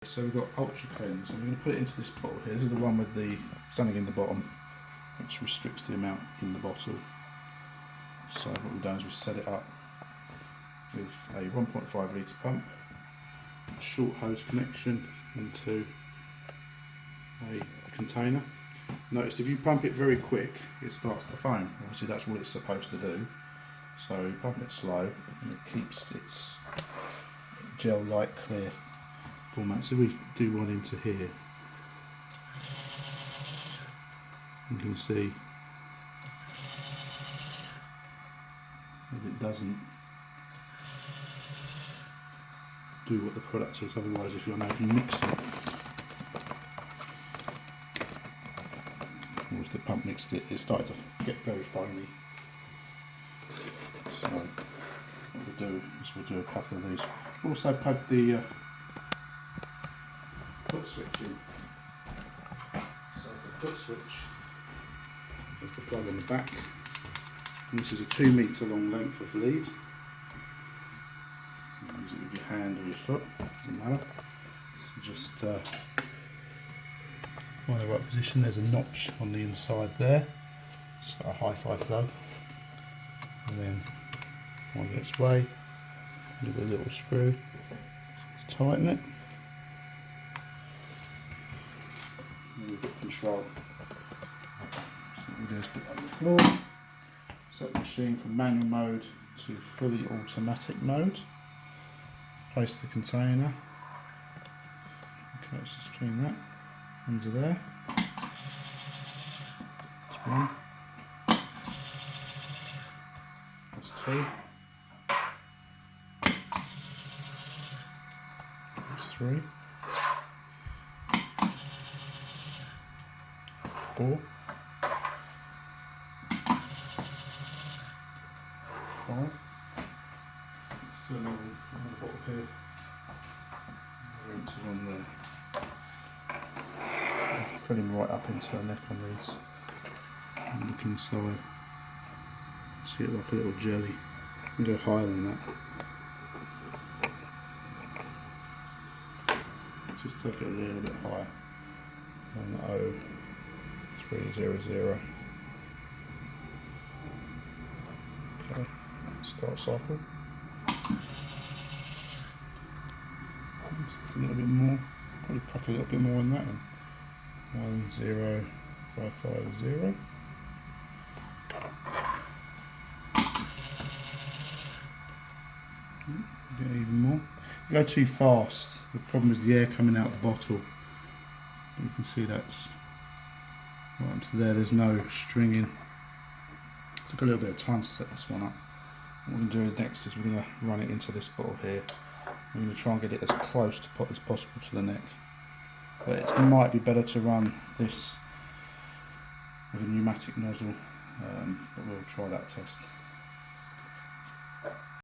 So we've got Ultra Cleanse, and we're going to put it into this bottle here. This is the one with the something in the bottom, which restricts the amount in the bottle. So what we've done is we've set it up with a 1.5 litre pump, a short hose connection into a container. Notice if you pump it very quick, it starts to foam. Obviously that's what it's supposed to do. So pump it slow and it keeps its gel-like clear format. So we do one into here. You can see that it doesn't do what the product is. Otherwise, if you mix it, or if the pump mixed it, it started to get very foamy. So what we'll do is we'll do a couple of these. Also plug the foot switch in. So the foot switch is the plug on the back, and this is a 2 metre long length of lead. Use it with your hand or your foot, doesn't matter. So just find the right position. There's a notch on the inside there, just like a hi-fi plug, and then on its way, with a little screw to tighten it. And we've got control. So what we do is put that on the floor, set the machine from manual mode to fully automatic mode, place the container, okay, let's just clean that, under there, that's one, that's two, that's three, 4, 5. Still another bottle here. Into one there. Fill him right up into her neck on these. And look inside. See it like a little jelly. You can go higher than that. Just take it a little bit higher. 10300. Okay, start cycle. Just a little bit more, probably pack a little bit more in that one. 10550. Get even more. You go too fast, the problem is the air coming out the bottle. You can see that's right into there, there's no stringing. Took a little bit of time to set this one up. What we're going to do next is we're going to run it into this bottle here. We're going to try and get it as close to pot as possible to the neck. But it might be better to run this with a pneumatic nozzle, but we'll try that test.